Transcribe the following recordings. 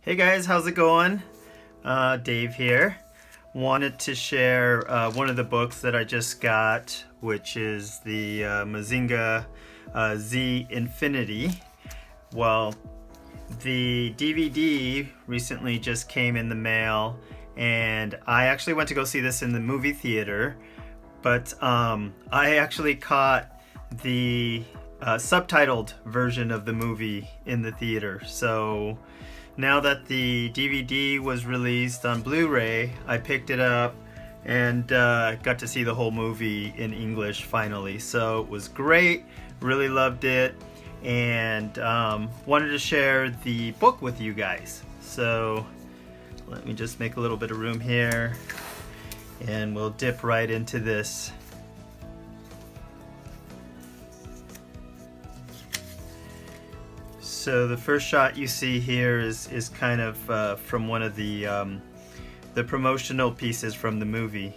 Hey guys, how's it going? Dave here. Wanted to share one of the books that I just got, which is the Mazinger Z Infinity. Well, the DVD recently just came in the mail, and I actually went to go see this in the movie theater, but I actually caught the subtitled version of the movie in the theater. So now that the DVD was released on Blu-ray, I picked it up and got to see the whole movie in English finally. So it was great, really loved it, and wanted to share the book with you guys. So let me just make a little bit of room here and we'll dip right into this. So the first shot you see here is kind of from one of the promotional pieces from the movie.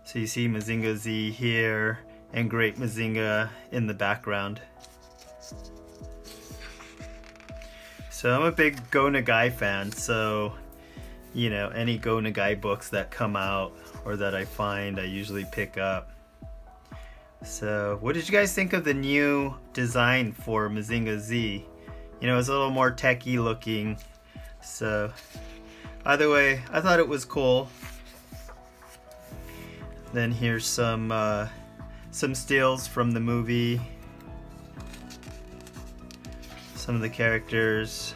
So you see Mazinger Z here and Great Mazinger in the background. So I'm a big Go Nagai fan, so you know, any Go Nagai books that come out or that I find, I usually pick up. So what did you guys think of the new design for Mazinger Z? You know, it's a little more techie looking. So either way, I thought it was cool. Then here's some stills from the movie. Some of the characters.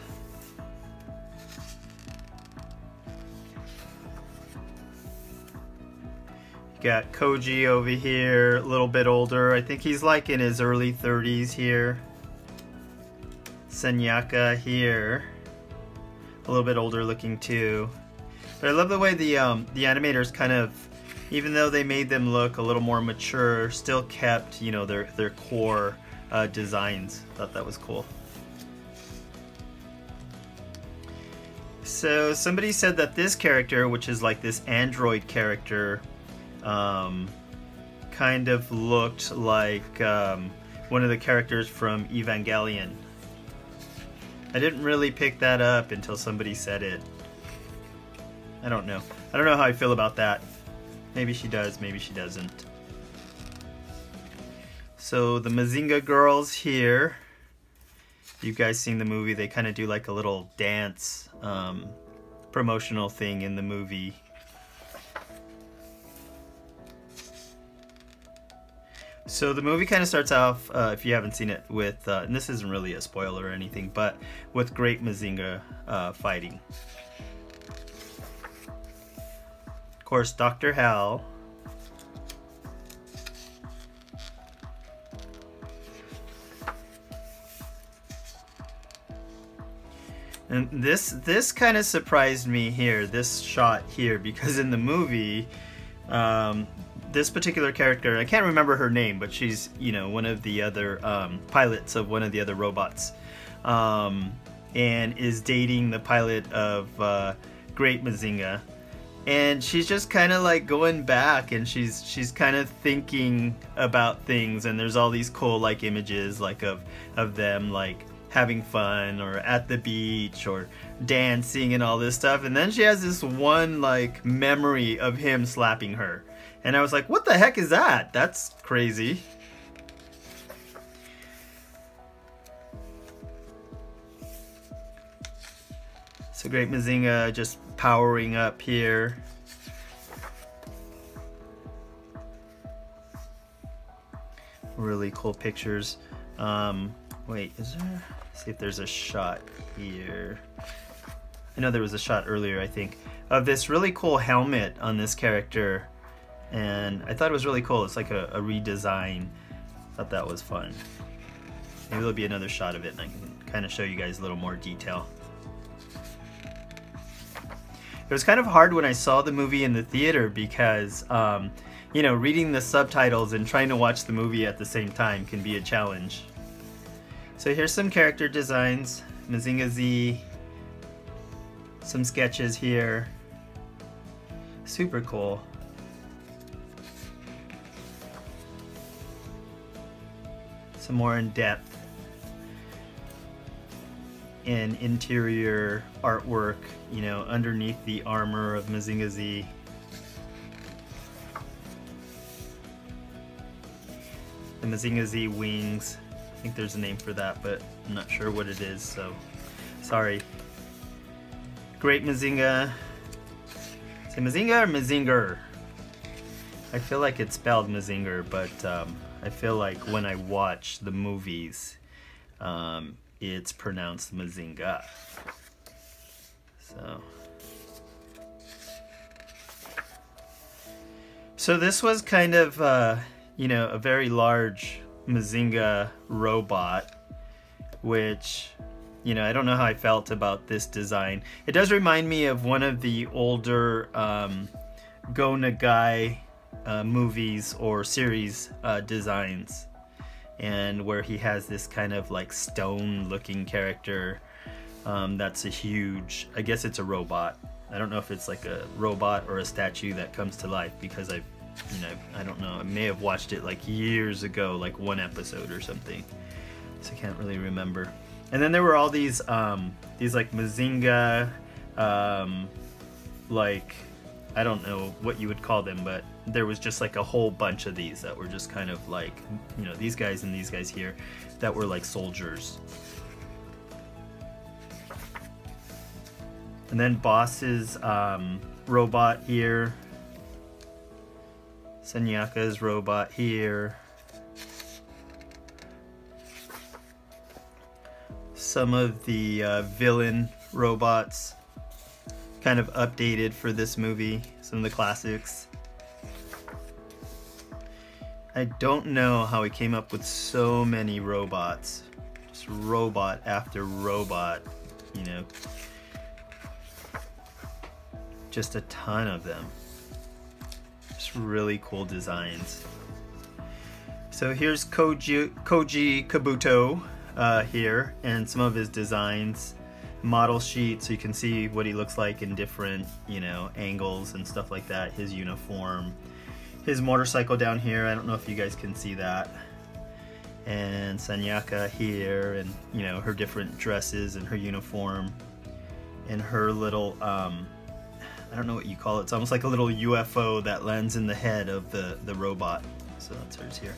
Got Koji over here, a little bit older. I think he's like in his early 30s here. Senyaka here, a little bit older looking too. But I love the way the animators kind of, even though they made them look a little more mature, still kept, you know, their core designs. Thought that was cool. So somebody said that this character, which is like this android character, kind of looked like one of the characters from Evangelion. I didn't really pick that up until somebody said it. I don't know. I don't know how I feel about that. Maybe she does, maybe she doesn't. So the Mazinger girls here, you guys seen the movie, they kind of do like a little dance promotional thing in the movie. So the movie kind of starts off, if you haven't seen it, with, and this isn't really a spoiler or anything, but with Great Mazinger fighting. Of course, Dr. Hal. And this kind of surprised me here, this shot here, because in the movie, this particular character, I can't remember her name, but she's, you know, one of the other pilots of one of the other robots, and is dating the pilot of Great Mazinger, and she's just kind of like going back, and she's kind of thinking about things, and there's all these cool like images like of them like having fun or at the beach or dancing and all this stuff, and then she has this one like memory of him slapping her. And I was like, what the heck is that? That's crazy. So Great Mazinger just powering up here. Really cool pictures. Wait, is there? Let's see if there's a shot here. I know there was a shot earlier, I think, of this really cool helmet on this character. And I thought it was really cool. It's like a redesign. Thought that was fun. Maybe there'll be another shot of it and I can kind of show you guys a little more detail. It was kind of hard when I saw the movie in the theater because, you know, reading the subtitles and trying to watch the movie at the same time can be a challenge. So here's some character designs. Mazinger Z. Some sketches here. Super cool. Some more in depth. and interior artwork, you know, underneath the armor of Mazinger Z. The Mazinger Z wings. I think there's a name for that, but I'm not sure what it is, so sorry. Great Mazinger. Say Mazinger or Mazinger? I feel like it's spelled Mazinger, but I feel like when I watch the movies, it's pronounced Mazinger. So this was kind of, you know, a very large Mazinger robot, which, you know, I don't know how I felt about this design. It does remind me of one of the older Go Nagai movies or series designs, and where he has this kind of like stone looking character that's a huge, I guess it's a robot. I don't know if it's like a robot or a statue that comes to life, because I don't know, I may have watched it like years ago, like one episode or something, so I can't really remember. And then there were all these like Mazinger, like, I don't know what you would call them, but there was just like a whole bunch of these that were just kind of like, you know, these guys and these guys here that were like soldiers. And then Boss's robot here. Senyaka's robot here. Some of the villain robots kind of updated for this movie, some of the classics. I don't know how he came up with so many robots, just robot after robot, you know, just a ton of them. Just really cool designs. So here's Koji Kabuto here, and some of his designs, model sheet, so you can see what he looks like in different, you know, angles and stuff like that. His uniform, his motorcycle down here, I don't know if you guys can see that, and Senyaka here, and you know, her different dresses and her uniform and her little I don't know what you call it, it's almost like a little UFO that lands in the head of the robot. So that's hers here.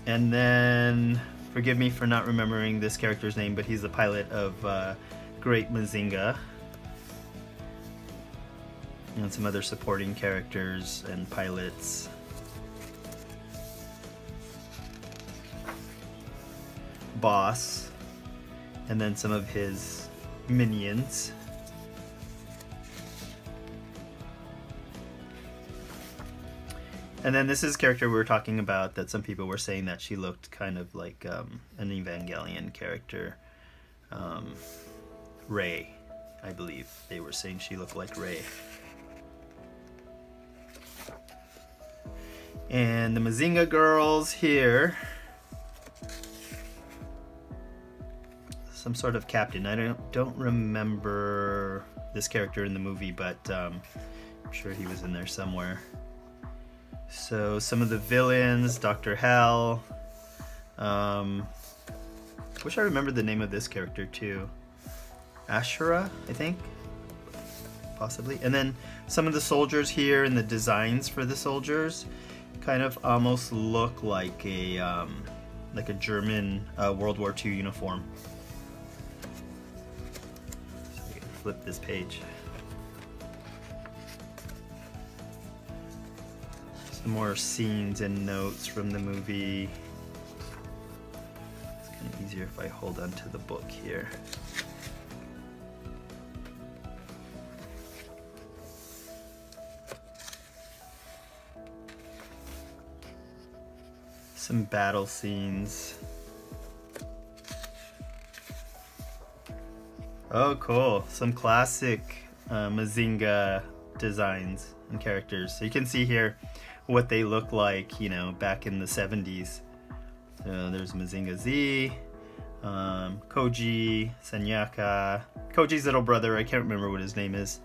And then, forgive me for not remembering this character's name, but he's the pilot of Great Mazinger. And some other supporting characters and pilots. Boss. And then some of his minions. And then this is a character we were talking about that some people were saying that she looked kind of like an Evangelion character. Rey, I believe. They were saying she looked like Rey. And the Mazinger girls here. Some sort of captain. I don't remember this character in the movie, but I'm sure he was in there somewhere. So some of the villains, Dr. Hell. Wish I remembered the name of this character too. Ashura, I think, possibly. And then some of the soldiers here and the designs for the soldiers kind of almost look like a German World War II uniform. So I can flip this page. Some more scenes and notes from the movie. It's kind of easier if I hold on to the book here. Some battle scenes. Oh, cool. Some classic Mazinger designs and characters. So you can see here what they look like, you know, back in the 70s. So there's Mazinger Z, Koji, Senyaka, Koji's little brother, I can't remember what his name is,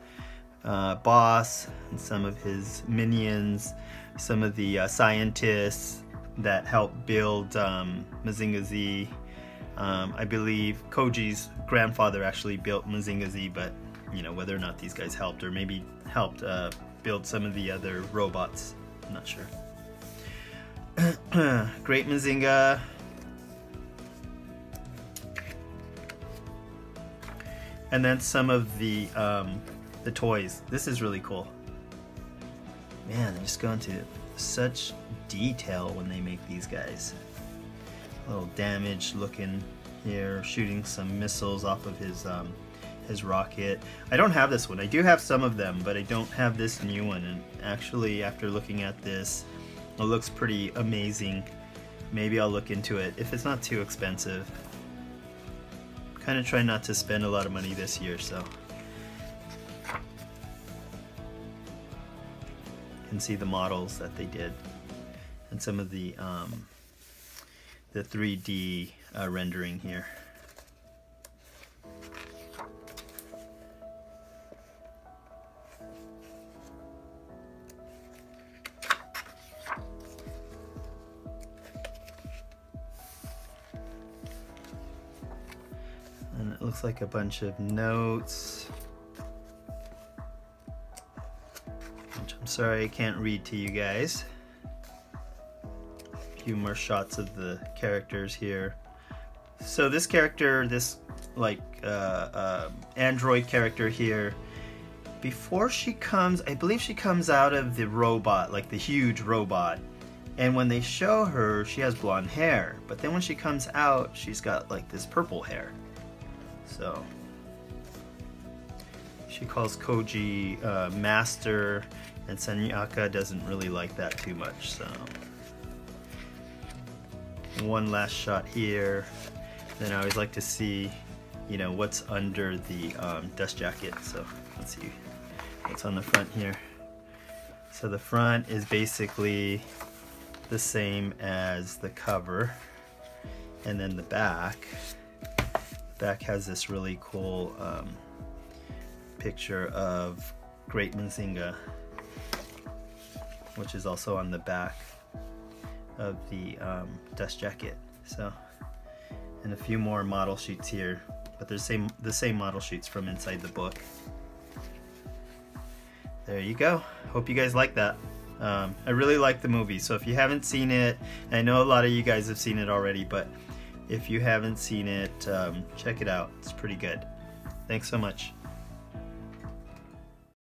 Boss, and some of his minions, some of the scientists, that helped build Mazinger Z. I believe Koji's grandfather actually built Mazinger Z, but you know, whether or not these guys helped, or maybe helped build some of the other robots, I'm not sure. Great Mazinger. And then some of the toys. This is really cool. Man, they just go into such detail when they make these guys. A little damaged looking here, shooting some missiles off of his rocket. I don't have this one. I do have some of them, but I don't have this new one. And actually, after looking at this, it looks pretty amazing. Maybe I'll look into it if it's not too expensive. Kind of try not to spend a lot of money this year, so. You can see the models that they did and some of the 3D rendering here. And it looks like a bunch of notes, which I'm sorry I can't read to you guys. A few more shots of the characters here. So this character, this like android character here, before she comes, I believe she comes out of the robot, like the huge robot. And when they show her, she has blonde hair. But then when she comes out, she's got like this purple hair. So she calls Koji master, and Senyaka doesn't really like that too much. So one last shot here. Then I always like to see, you know, what's under the dust jacket. So let's see what's on the front here. So the front is basically the same as the cover, and then the back has this really cool picture of Great Mazinger, which is also on the back of the dust jacket. So, and a few more model sheets here, but they're the same model sheets from inside the book. There you go. Hope you guys like that. I really like the movie, so if you haven't seen it, I know a lot of you guys have seen it already, but if you haven't seen it, check it out. It's pretty good. Thanks so much.